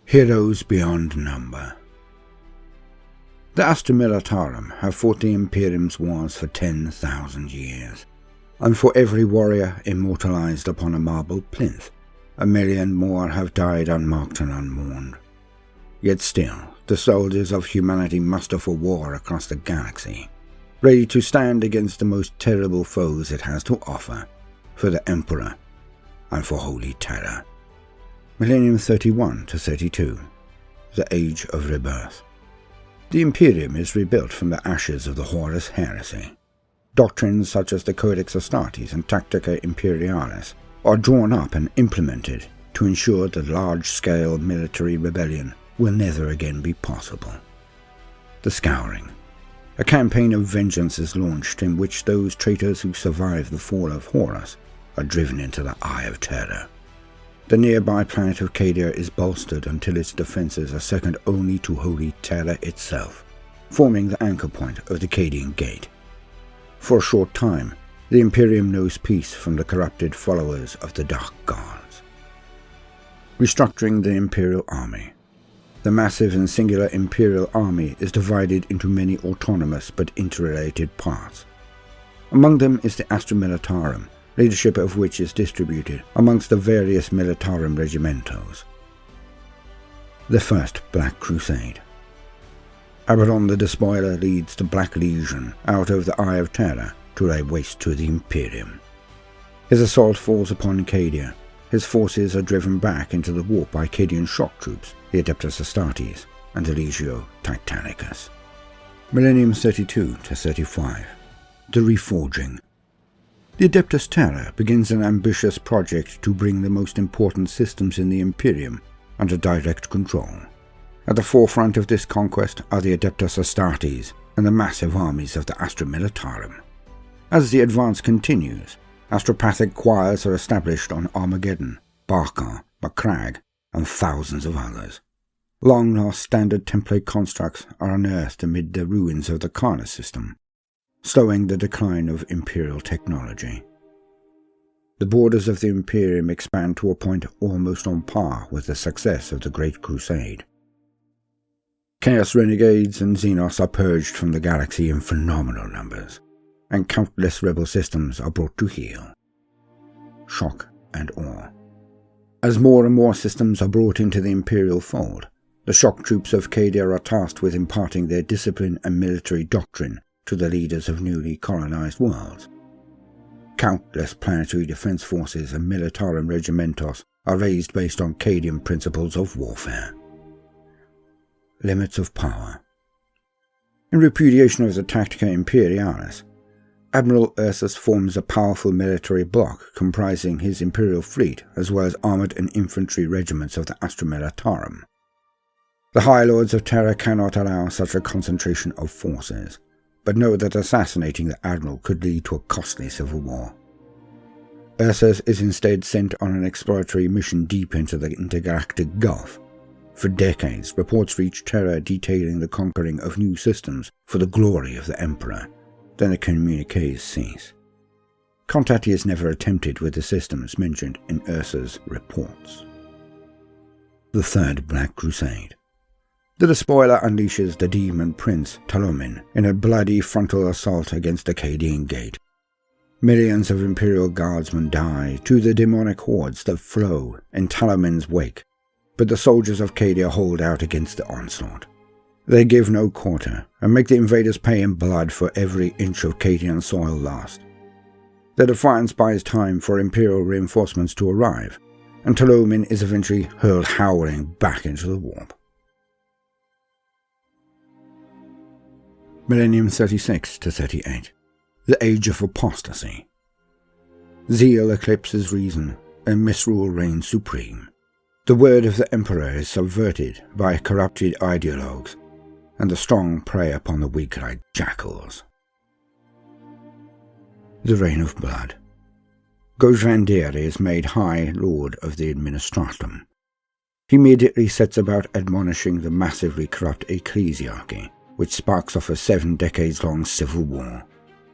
Heroes beyond number. The Astra Militarum have fought the Imperium's wars for 10,000 years, and for every warrior immortalized upon a marble plinth, 1,000,000 more have died unmarked and unmourned. Yet still, the soldiers of humanity muster for war across the galaxy, ready to stand against the most terrible foes it has to offer, for the Emperor and for Holy Terror. Millennium 31 to 32, the Age of Rebirth. The Imperium is rebuilt from the ashes of the Horus heresy. Doctrines such as the Codex Astartes and Tactica Imperialis are drawn up and implemented to ensure that large-scale military rebellion will never again be possible. The Scouring. A campaign of vengeance is launched in which those traitors who survive the fall of Horus are driven into the Eye of Terror. The nearby planet of Cadia is bolstered until its defences are second only to Holy Terror itself, forming the anchor point of the Cadian Gate. For a short time, the Imperium knows peace from the corrupted followers of the Dark Gods. Restructuring the Imperial Army. The massive and singular Imperial Army is divided into many autonomous but interrelated parts. Among them is the Astra Militarum, leadership of which is distributed amongst the various Militarum regimentos. The First Black Crusade. Abaddon the Despoiler leads the Black Legion out of the Eye of Terror to lay waste to the Imperium. His assault falls upon Cadia. His forces are driven back into the warp by Cadian shock troops, the Adeptus Astartes and the Legio Titanicus. Millennium 32 to 35. The Reforging. The Adeptus Terra begins an ambitious project to bring the most important systems in the Imperium under direct control. At the forefront of this conquest are the Adeptus Astartes and the massive armies of the Astra Militarum. As the advance continues, astropathic choirs are established on Armageddon, Barkar, Macragge, and thousands of others. Long-lost standard template constructs are unearthed amid the ruins of the Carna system, slowing the decline of Imperial technology. The borders of the Imperium expand to a point almost on par with the success of the Great Crusade. Chaos renegades and Xenos are purged from the galaxy in phenomenal numbers, and countless rebel systems are brought to heel. Shock and awe. As more and more systems are brought into the Imperial fold, the shock troops of Cadia are tasked with imparting their discipline and military doctrine to the leaders of newly colonized worlds. Countless planetary defense forces and Militarum regimentos are raised based on Cadian principles of warfare. Limits of power. In repudiation of the Tactica Imperialis, Admiral Ursus forms a powerful military bloc comprising his Imperial fleet as well as armoured and infantry regiments of the Astra Militarum. The High Lords of Terra cannot allow such a concentration of forces, but know that assassinating the Admiral could lead to a costly civil war. Ursus is instead sent on an exploratory mission deep into the intergalactic Gulf. For decades, reports reach Terra detailing the conquering of new systems for the glory of the Emperor. Then the communiques cease. Contact is never attempted with the systems mentioned in Ursa's reports. The Third Black Crusade. The Despoiler unleashes the demon prince Talomin in a bloody frontal assault against the Cadian Gate. Millions of Imperial Guardsmen die to the demonic hordes that flow in Talomin's wake, but the soldiers of Cadia hold out against the onslaught. They give no quarter and make the invaders pay in blood for every inch of Cadian soil lost. The defiance buys time for Imperial reinforcements to arrive, and Talomin is eventually hurled howling back into the warp. Millennium 36 to 38. The Age of Apostasy. Zeal eclipses reason, and misrule reigns supreme. The word of the Emperor is subverted by corrupted ideologues, and the strong prey upon the weak like jackals. The Reign of Blood. Gojvandir is made High Lord of the Administratum. He immediately sets about admonishing the massively corrupt ecclesiarchy, which sparks off a 7-decades-long civil war.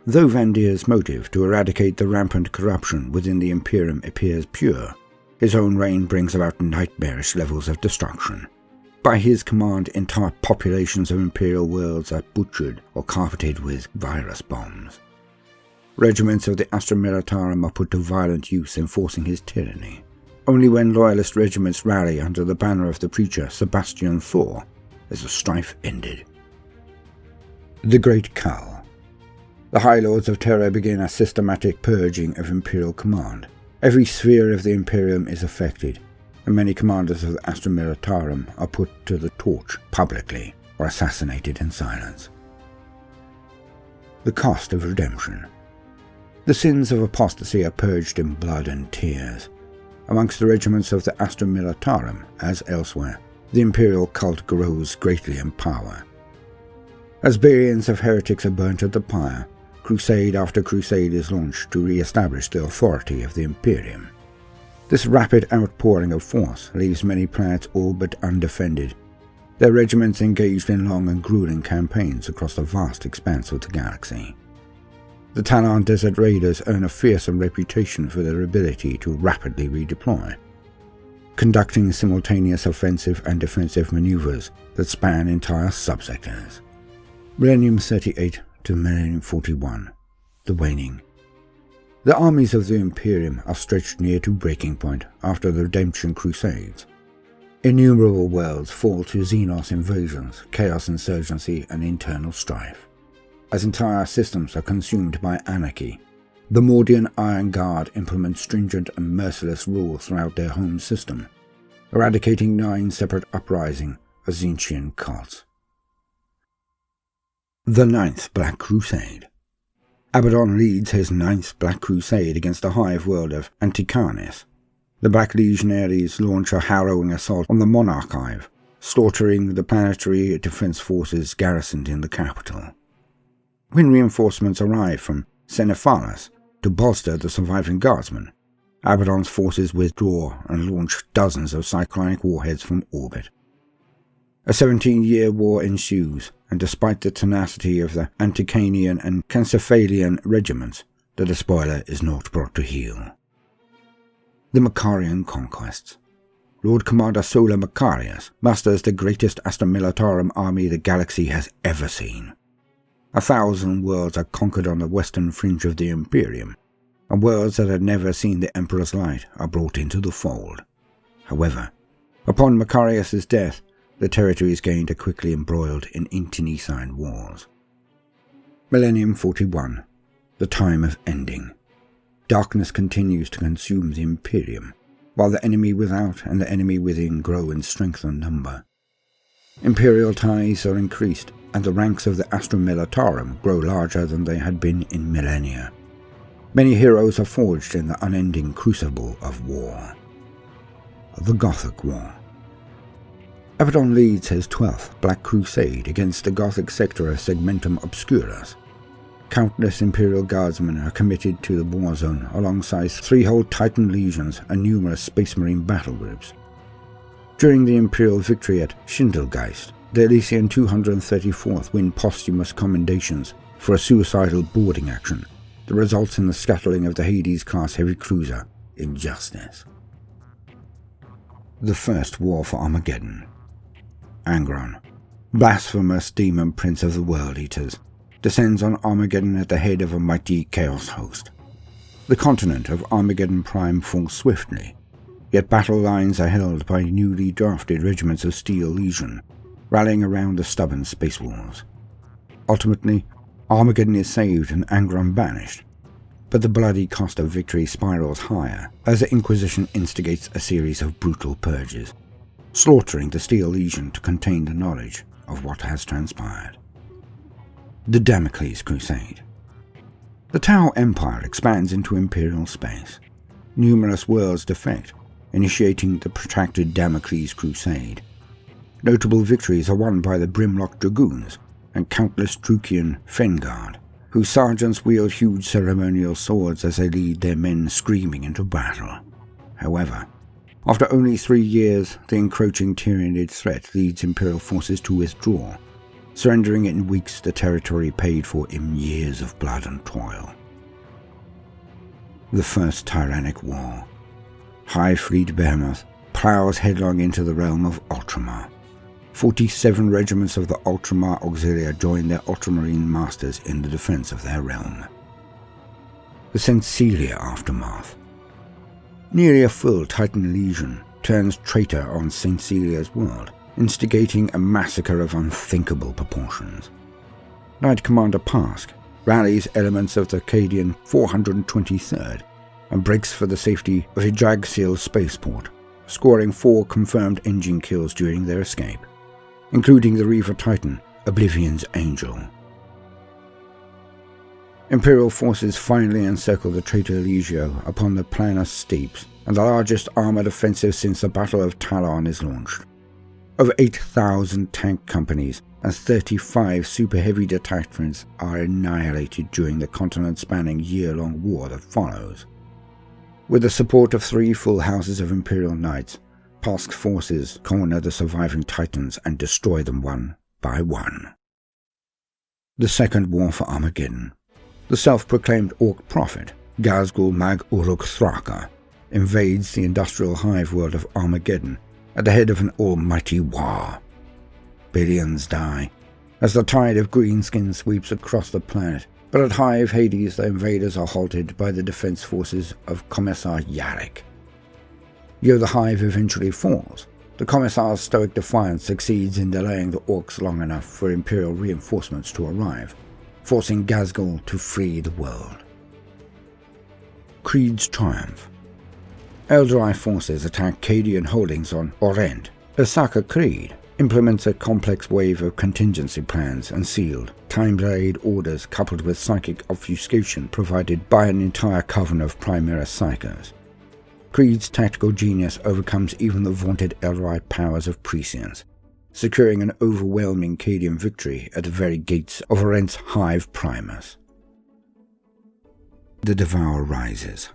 Though Vandir's motive to eradicate the rampant corruption within the Imperium appears pure, his own reign brings about nightmarish levels of destruction, By his command, entire populations of Imperial worlds are butchered or carpeted with virus bombs. Regiments of the Astra Militarum are put to violent use enforcing his tyranny. Only when loyalist regiments rally under the banner of the preacher Sebastian Thor is the strife ended. The Great Cull. The High Lords of Terror begin a systematic purging of Imperial command. Every sphere of the Imperium is affected, and many commanders of the Astra Militarum are put to the torch publicly or assassinated in silence. The Cost of Redemption. The sins of apostasy are purged in blood and tears. Amongst the regiments of the Astra Militarum, as elsewhere, the Imperial cult grows greatly in power. As billions of heretics are burnt at the pyre, crusade after crusade is launched to re-establish the authority of the Imperium. This rapid outpouring of force leaves many planets all but undefended, their regiments engaged in long and grueling campaigns across the vast expanse of the galaxy. The Talon Desert Raiders earn a fearsome reputation for their ability to rapidly redeploy, conducting simultaneous offensive and defensive maneuvers that span entire subsectors. Millennium 38 to Millennium 41, the Waning. The armies of the Imperium are stretched near to breaking point after the Redemption Crusades. Innumerable worlds fall to Xenos invasions, chaos insurgency, and internal strife. As entire systems are consumed by anarchy, the Mordian Iron Guard implement stringent and merciless rule throughout their home system, eradicating 9 separate uprisings of Zinchian cults. The Ninth Black Crusade. Abaddon leads his Ninth Black Crusade against the hive world of Anticanis. The Black Legionaries launch a harrowing assault on the Monarch Hive, slaughtering the planetary defense forces garrisoned in the capital. When reinforcements arrive from Cenephalos to bolster the surviving guardsmen, Abaddon's forces withdraw and launch dozens of cyclonic warheads from orbit. A 17-year war ensues, and despite the tenacity of the Anticanian and Cancephalian regiments, the despoiler is not brought to heel. The Macarian Conquests. Lord Commander Sola Macarius musters the greatest Astra Militarum army the galaxy has ever seen. 1,000 worlds are conquered on the western fringe of the Imperium, and worlds that had never seen the Emperor's light are brought into the fold. However, upon Macarius' death, the territories gained are quickly embroiled in internecine wars. Millennium 41, the time of ending. Darkness continues to consume the Imperium, while the enemy without and the enemy within grow in strength and number. Imperial ties are increased, and the ranks of the Astra Militarum grow larger than they had been in millennia. Many heroes are forged in the unending crucible of war. The Gothic War. Abaddon leads his 12th Black Crusade against the Gothic sector of Segmentum Obscurus. Countless Imperial Guardsmen are committed to the war zone alongside 3 whole Titan legions and numerous Space Marine battle groups. During the Imperial victory at Schindelgeist, the Elysian 234th win posthumous commendations for a suicidal boarding action that results in the scuttling of the Hades-class heavy cruiser Injustice. The First War for Armageddon. Angron, blasphemous demon prince of the World Eaters, descends on Armageddon at the head of a mighty chaos host. The continent of Armageddon Prime falls swiftly, yet battle lines are held by newly drafted regiments of Steel Legion, rallying around the stubborn Space Wolves. Ultimately, Armageddon is saved and Angron banished, but the bloody cost of victory spirals higher as the Inquisition instigates a series of brutal purges, slaughtering the Steel Legion to contain the knowledge of what has transpired. The Damocles Crusade. The Tau Empire expands into Imperial space. Numerous worlds defect, initiating the protracted Damocles Crusade. Notable victories are won by the Brimlock Dragoons and countless Trucian Fenguard, whose sergeants wield huge ceremonial swords as they lead their men screaming into battle. However, after only 3 years, the encroaching Tyranid threat leads Imperial forces to withdraw, surrendering in weeks the territory paid for in years of blood and toil. The First Tyrannic War. High Fleet Behemoth plows headlong into the realm of Ultramar. 47 regiments of the Ultramar Auxilia joined their Ultramarine masters in the defense of their realm. The St. Celia aftermath. Nearly a full Titan legion turns traitor on St. Celia's world, instigating a massacre of unthinkable proportions. Knight Commander Pask rallies elements of the Cadian 423rd and breaks for the safety of Yggdrasil spaceport, scoring 4 confirmed engine kills during their escape, including the Reaver Titan, Oblivion's Angel. Imperial forces finally encircle the traitor Legio upon the Planus Steeps, and the largest armoured offensive since the Battle of Talon is launched. Over 8,000 tank companies and 35 super heavy detachments are annihilated during the continent-spanning year-long war that follows. With the support of 3 full houses of Imperial Knights, Pask's forces corner the surviving Titans and destroy them one by one. The Second War for Armageddon. The self-proclaimed Orc prophet, Ghazghul Mag Uruk Thraka, invades the industrial hive world of Armageddon at the head of an almighty war. Billions die as the tide of greenskin sweeps across the planet, but at Hive Hades the invaders are halted by the defense forces of Commissar Yarrick. Though the Hive eventually falls, the Commissar's stoic defiance succeeds in delaying the Orcs long enough for Imperial reinforcements to arrive, forcing Ghazghul to free the world. Creed's triumph. Eldrai forces attack Cadian holdings on Orent. Osaka Creed implements a complex wave of contingency plans and sealed, time-delayed orders coupled with psychic obfuscation provided by an entire coven of Primaris Psychos. Creed's tactical genius overcomes even the vaunted Eldrai powers of prescience, securing an overwhelming Cadian victory at the very gates of Orent's Hive Primus. The Devour rises.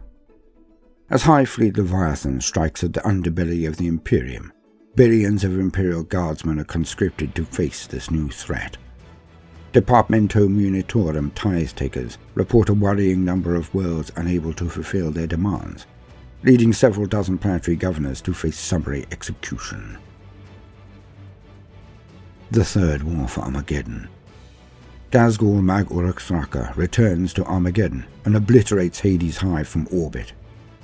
As Hive Fleet Leviathan strikes at the underbelly of the Imperium, billions of Imperial Guardsmen are conscripted to face this new threat. Departamento Munitorum tithe-takers report a worrying number of worlds unable to fulfill their demands, leading several dozen planetary governors to face summary execution. The Third War for Armageddon. Ghazghul Mag Uruk Thraka returns to Armageddon and obliterates Hades Hive from orbit,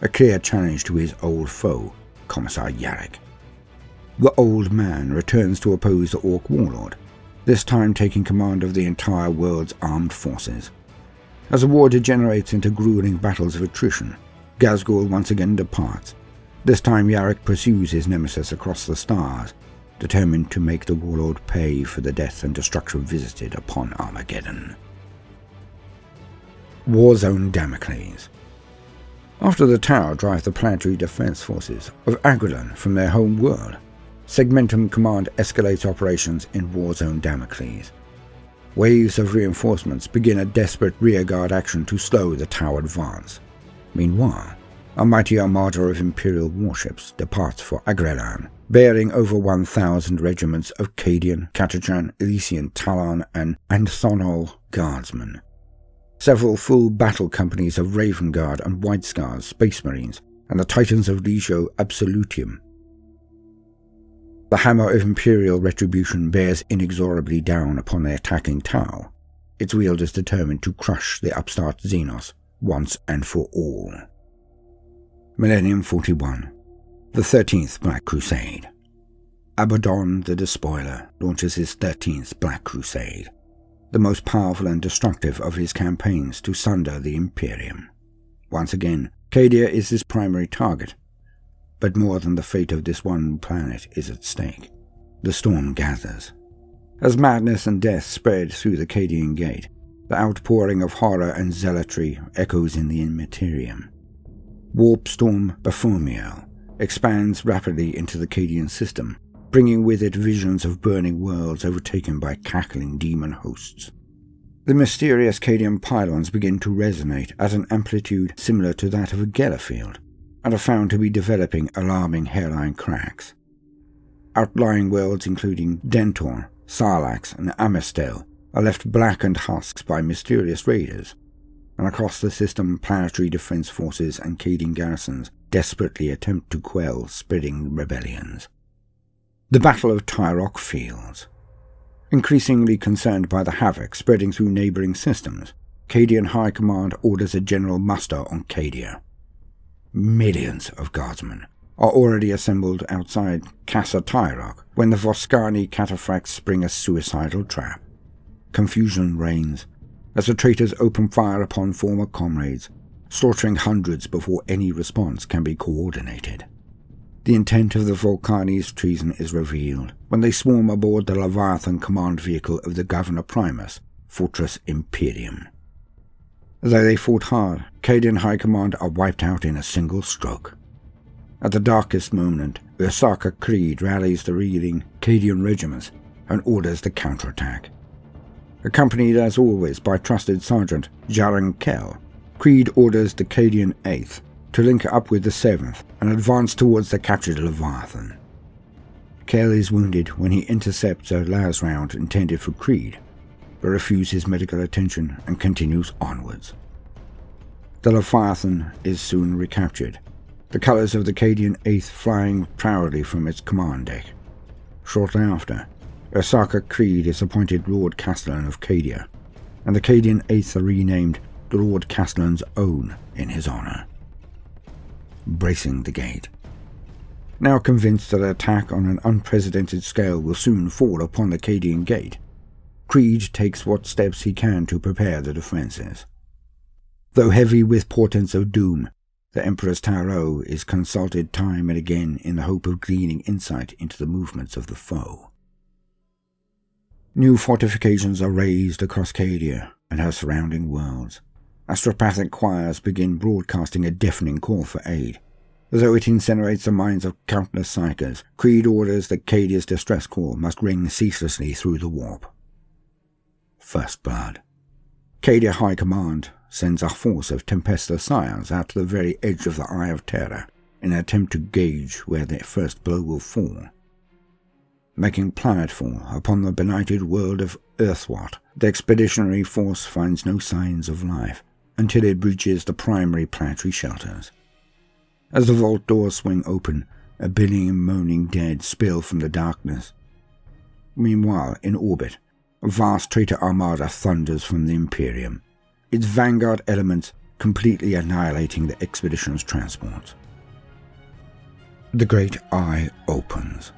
a clear challenge to his old foe, Commissar Yarrick. The Old Man returns to oppose the Orc Warlord, this time taking command of the entire world's armed forces. As the war degenerates into grueling battles of attrition, Ghazghul once again departs. This time Yarrick pursues his nemesis across the stars, determined to make the Warlord pay for the death and destruction visited upon Armageddon. Warzone Damocles. After the Tower drive the planetary defense forces of Agrilon from their home world, Segmentum Command escalates operations in Warzone Damocles. Waves of reinforcements begin a desperate rearguard action to slow the Tower advance. Meanwhile, a mighty armada of Imperial warships departs for Agrellan, bearing over 1,000 regiments of Cadian, Catachan, Elysian, Talon, and Anthonol guardsmen. Several full battle companies of Raven Guard and White Scars Space Marines, and the Titans of Legio Absolutium. The hammer of Imperial retribution bears inexorably down upon the attacking Tau, its wielders determined to crush the upstart Xenos once and for all. Millennium 41. The 13th Black Crusade. Abaddon the Despoiler launches his 13th Black Crusade, the most powerful and destructive of his campaigns to sunder the Imperium. Once again, Cadia is his primary target, but more than the fate of this one planet is at stake. The storm gathers. As madness and death spread through the Cadian Gate, the outpouring of horror and zealotry echoes in the Immaterium. Warp Storm Baphomiel expands rapidly into the Cadian system, bringing with it visions of burning worlds overtaken by cackling demon hosts. The mysterious Cadian pylons begin to resonate at an amplitude similar to that of a Gellerfield, and are found to be developing alarming hairline cracks. Outlying worlds including Dentor, Sarlax, and Amistel are left blackened husks by mysterious raiders, and across the system planetary defense forces and Cadian garrisons desperately attempt to quell spreading rebellions. The Battle of Tyrok Fields. Increasingly concerned by the havoc spreading through neighbouring systems, Cadian High Command orders a general muster on Cadia. Millions of guardsmen are already assembled outside Casa Tyrok when the Voskani cataphracts spring a suicidal trap. Confusion reigns as the traitors open fire upon former comrades, slaughtering hundreds before any response can be coordinated. The intent of the Volcani's treason is revealed when they swarm aboard the Leviathan command vehicle of the Governor Primus, Fortress Imperium. Though they fought hard, Cadian High Command are wiped out in a single stroke. At the darkest moment, Ursaka Creed rallies the reeling Cadian regiments and orders the counterattack. Accompanied as always by trusted Sergeant Jaran Kell, Creed orders the Cadian 8th to link up with the 7th and advance towards the captured Leviathan. Kell is wounded when he intercepts a las round intended for Creed, but refuses medical attention and continues onwards. The Leviathan is soon recaptured, the colours of the Cadian 8th flying proudly from its command deck. Shortly after, Ursaka Creed is appointed Lord Castellan of Cadia, and the Cadian 8th are renamed the Lord Castellan's Own in his honour. Bracing the gate. Now convinced that an attack on an unprecedented scale will soon fall upon the Cadian gate, Creed takes what steps he can to prepare the defences. Though heavy with portents of doom, the Emperor's Tarot is consulted time and again in the hope of gleaning insight into the movements of the foe. New fortifications are raised across Cadia and her surrounding worlds. Astropathic choirs begin broadcasting a deafening call for aid. Though it incinerates the minds of countless psychers, Creed orders that Cadia's distress call must ring ceaselessly through the warp. First Blood. Cadia High Command sends a force of Tempesta Sires out to the very edge of the Eye of Terror in an attempt to gauge where their first blow will fall. Making planetfall upon the benighted world of Earthwat, the expeditionary force finds no signs of life until it breaches the primary planetary shelters. As the vault doors swing open, a billing and moaning dead spill from the darkness. Meanwhile, in orbit, a vast traitor armada thunders from the Imperium, its vanguard elements completely annihilating the expedition's transports. The Great Eye opens.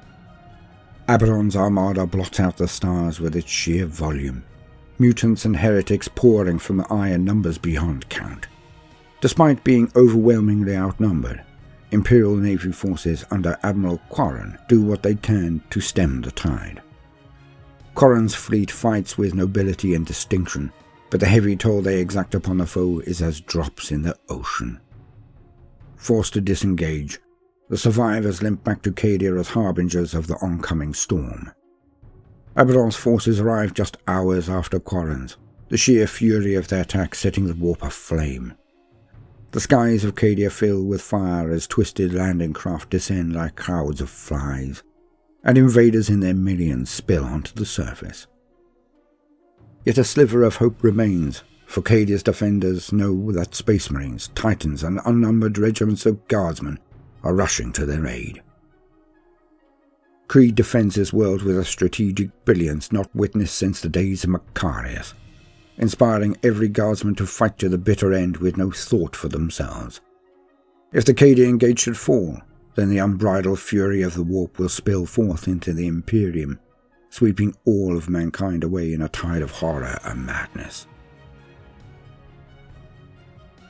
Abaddon's armada blots out the stars with its sheer volume, mutants and heretics pouring from the eye in numbers beyond count. Despite being overwhelmingly outnumbered, Imperial Navy forces under Admiral Quarren do what they can to stem the tide. Quarren's fleet fights with nobility and distinction, but the heavy toll they exact upon the foe is as drops in the ocean. Forced to disengage, the survivors limp back to Cadia as harbingers of the oncoming storm. Abaddon's forces arrive just hours after Quarren's, the sheer fury of their attack setting the warp aflame. The skies of Cadia fill with fire as twisted landing craft descend like crowds of flies, and invaders in their millions spill onto the surface. Yet a sliver of hope remains, for Cadia's defenders know that Space Marines, Titans, and unnumbered regiments of guardsmen are rushing to their aid. Creed defends his world with a strategic brilliance not witnessed since the days of Macarius, inspiring every guardsman to fight to the bitter end with no thought for themselves. If the Cadian gate should fall, then the unbridled fury of the warp will spill forth into the Imperium, sweeping all of mankind away in a tide of horror and madness.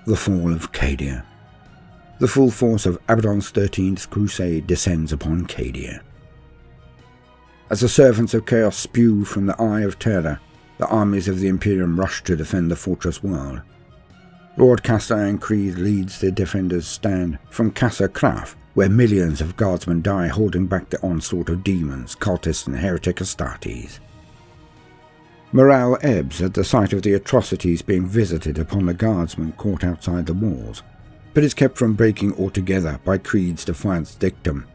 The fall of Cadia. The full force of Abaddon's 13th Crusade descends upon Cadia. As the servants of chaos spew from the Eye of Terror, the armies of the Imperium rush to defend the fortress world. Lord Castellan Creed leads the defenders' stand from Casa Kraf, where millions of guardsmen die holding back the onslaught of demons, cultists, and heretic Astartes. Morale ebbs at the sight of the atrocities being visited upon the guardsmen caught outside the walls, but is kept from breaking altogether by Creed's defiant dictum,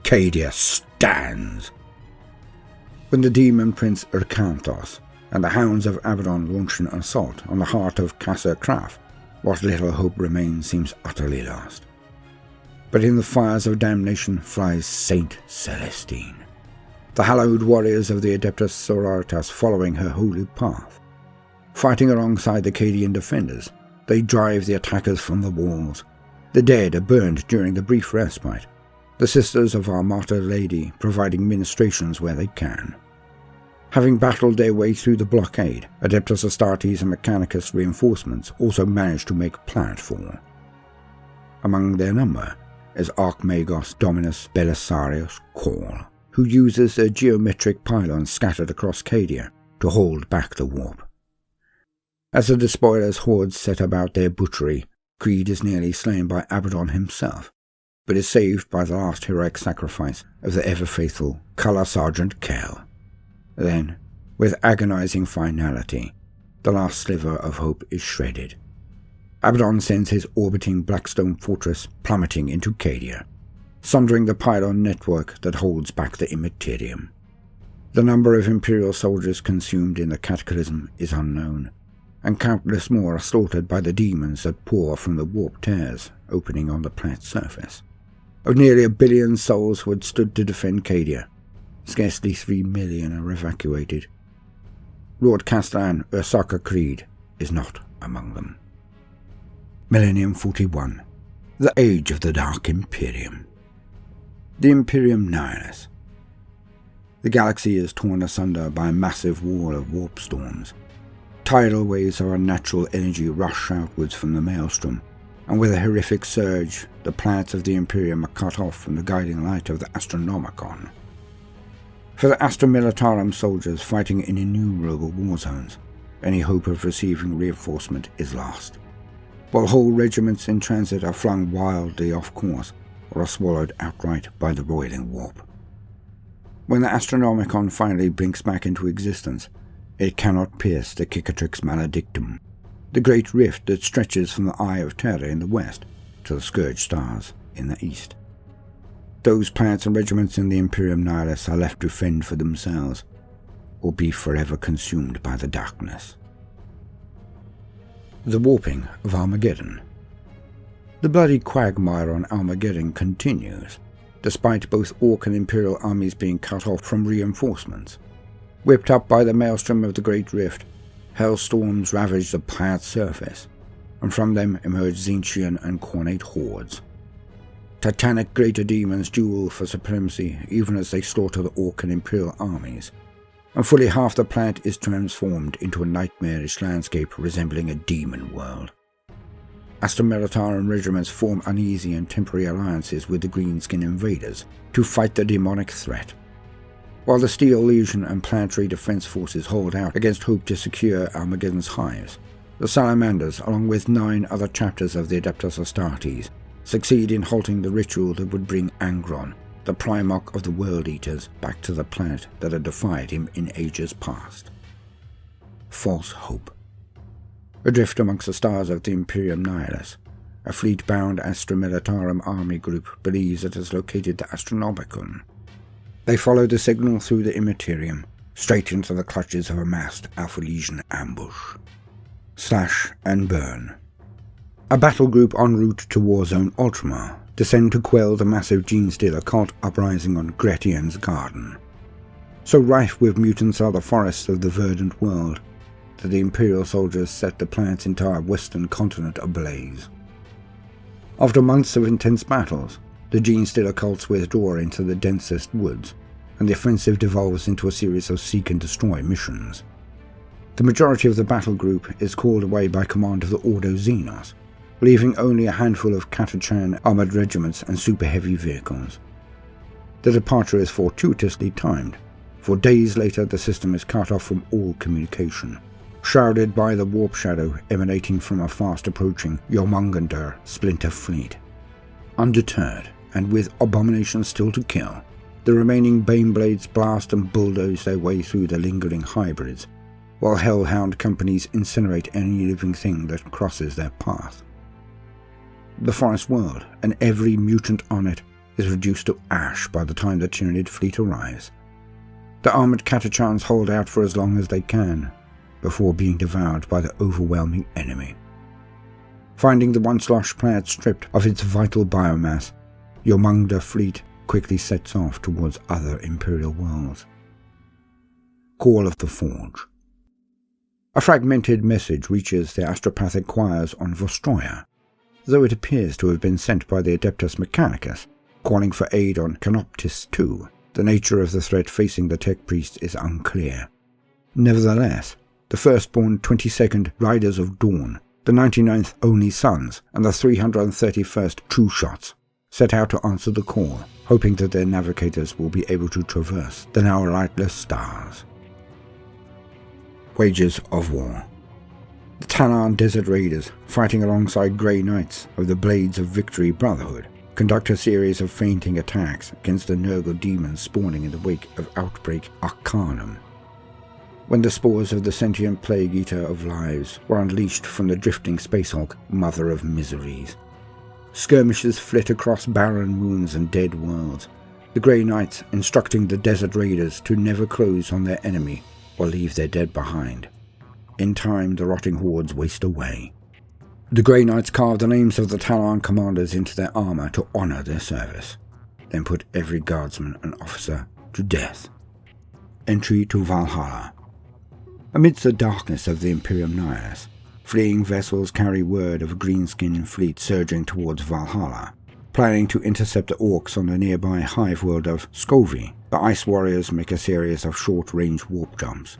Cadia stands. When the demon prince Urkanthos and the hounds of Abaddon launch an assault on the heart of Casa Kraf, what little hope remains seems utterly lost. But in the fires of damnation flies Saint Celestine. the hallowed warriors of the Adeptus Sororitas following her holy path. Fighting alongside the Cadian defenders, they drive the attackers from the walls. The dead are burned during the brief respite, the sisters of our martyr lady providing ministrations where they can. Having battled their way through the blockade, Adeptus Astartes and Mechanicus reinforcements also managed to make planetfall. Among their number is Archmagos Dominus Belisarius Call, who uses a geometric pylon scattered across Cadia to hold back the warp. As the despoilers' hordes set about their butchery, Creed is nearly slain by Abaddon himself, but is saved by the last heroic sacrifice of the ever-faithful Colour Sergeant Kell. Then, with agonizing finality, the last sliver of hope is shredded. Abaddon sends his orbiting Blackstone fortress plummeting into Cadia, sundering the pylon network that holds back the Immaterium. The number of Imperial soldiers consumed in the cataclysm is unknown, and countless more are slaughtered by the demons that pour from the warp tears opening on the planet's surface. Of nearly 1 billion souls who had stood to defend Cadia, scarcely 3 million are evacuated. Lord Castellan Ursarka Creed is not among them. Millennium 41. The Age of the Dark Imperium. The Imperium Nihilus. The galaxy is torn asunder by a massive wall of warp storms. Tidal waves of unnatural energy rush outwards from the maelstrom, and with a horrific surge, the planets of the Imperium are cut off from the guiding light of the Astronomicon. For the Astra Militarum soldiers fighting in innumerable war zones, any hope of receiving reinforcement is lost, while whole regiments in transit are flung wildly off course or are swallowed outright by the roiling warp. When the Astronomicon finally blinks back into existence, it cannot pierce the Cicatrix Maledictum, the great rift that stretches from the Eye of Terror in the west to the Scourge Stars in the east. Those planets and regiments in the Imperium Nihilus are left to fend for themselves, or be forever consumed by the darkness. The Warping of Armageddon. The bloody quagmire on Armageddon continues, despite both Orc and Imperial armies being cut off from reinforcements. Whipped up by the maelstrom of the Great Rift, hellstorms ravage the planet's surface, and from them emerge Tzeentchian and Khornate hordes. Titanic greater demons duel for supremacy even as they slaughter the Orc and Imperial armies, and fully half the planet is transformed into a nightmarish landscape resembling a demon world. Astra Militarum regiments form uneasy and temporary alliances with the Greenskin invaders to fight the demonic threat, while the Steel Legion and Planetary Defense Forces hold out against hope to secure Armageddon's hives. The Salamanders, along with 9 other chapters of the Adeptus Astartes, succeed in halting the ritual that would bring Angron, the Primarch of the World Eaters, back to the planet that had defied him in ages past. False hope. Adrift amongst the stars of the Imperium Nihilus, a fleet-bound Astra Militarum army group believes it has located the Astronomicon. They follow the signal through the Immaterium, straight into the clutches of a massed Alpha Legion ambush. Slash and burn. A battle group en route to Warzone Ultramar descend to quell the massive Genestealer cult uprising on Gretian's Garden. So rife with mutants are the forests of the verdant world that the Imperial soldiers set the planet's entire western continent ablaze. After months of intense battles, the Genestealer cults withdraw into the densest woods, and the offensive devolves into a series of seek and destroy missions. The majority of the battle group is called away by command of the Ordo Xenos, leaving only a handful of Catachan armoured regiments and super heavy vehicles. The departure is fortuitously timed, for days later the system is cut off from all communication, shrouded by the warp shadow emanating from a fast approaching Jormungandr splinter fleet. Undeterred, and with abominations still to kill, the remaining Baneblades blast and bulldoze their way through the lingering hybrids, while Hellhound companies incinerate any living thing that crosses their path. The forest world, and every mutant on it, is reduced to ash by the time the Tyranid fleet arrives. The armoured Catachans hold out for as long as they can, before being devoured by the overwhelming enemy. Finding the once lush planet stripped of its vital biomass, Jormungandr fleet quickly sets off towards other Imperial worlds. Call of the Forge. A fragmented message reaches the astropathic choirs on Vostroya, though it appears to have been sent by the Adeptus Mechanicus, calling for aid on Canoptis II. The nature of the threat facing the Tech Priest is unclear. Nevertheless, the firstborn 22nd Riders of Dawn, the 99th Only Sons, and the 331st True Shots set out to answer the call, hoping that their navigators will be able to traverse the now lightless stars. Wages of War. The Talon Desert Raiders, fighting alongside Grey Knights of the Blades of Victory Brotherhood, conduct a series of feinting attacks against the Nurgle demons spawning in the wake of Outbreak Arcanum. When the spores of the sentient Plague Eater of Lives were unleashed from the drifting Spacehawk, Mother of Miseries, skirmishes flit across barren moons and dead worlds, the Grey Knights instructing the Desert Raiders to never close on their enemy or leave their dead behind. In time, the rotting hordes waste away. The Grey Knights carve the names of the Talon commanders into their armour to honour their service, then put every guardsman and officer to death. Entry to Valhalla. Amidst the darkness of the Imperium Nihilus, fleeing vessels carry word of a greenskin fleet surging towards Valhalla. Planning to intercept the orcs on the nearby hive world of Scovy, the Ice Warriors make a series of short-range warp jumps.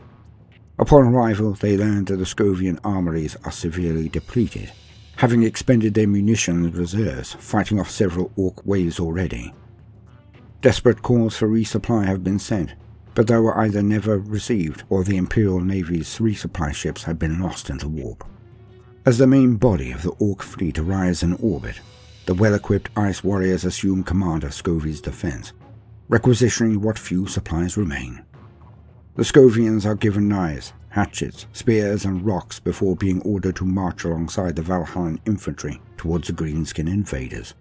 Upon arrival, they learn that the Scovian armories are severely depleted, having expended their munitions reserves fighting off several orc waves already. Desperate calls for resupply have been sent, but they were either never received or the Imperial Navy's resupply ships had been lost in the warp. As the main body of the orc fleet arrives in orbit, the well-equipped Ice Warriors assume command of Scovy's defense, requisitioning what few supplies remain. The Scovians are given knives, hatchets, spears and rocks before being ordered to march alongside the Valhallan infantry towards the greenskin invaders.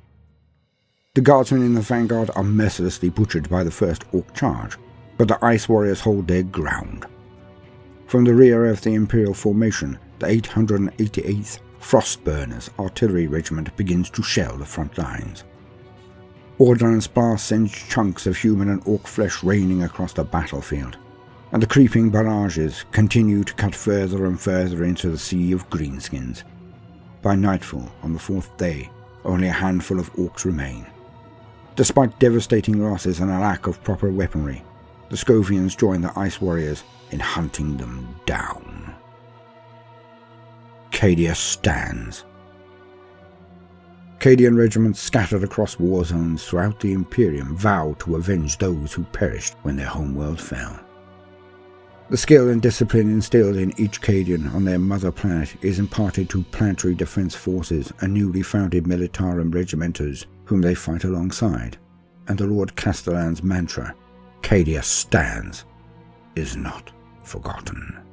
The guardsmen in the vanguard are mercilessly butchered by the first orc charge, but the Ice Warriors hold their ground. From the rear of the Imperial formation, the 888th Frostburners artillery regiment begins to shell the front lines. Ordnance blasts send chunks of human and orc flesh raining across the battlefield, and the creeping barrages continue to cut further and further into the sea of greenskins. By nightfall on the fourth day, only a handful of orcs remain. Despite devastating losses and a lack of proper weaponry, the Scovians join the Ice Warriors in hunting them down. Cadia stands. Cadian regiments scattered across war zones throughout the Imperium vow to avenge those who perished when their homeworld fell. The skill and discipline instilled in each Cadian on their mother planet is imparted to planetary defense forces and newly founded Militarum regimenters whom they fight alongside, and the Lord Castellan's mantra, Cadia stands, is not forgotten.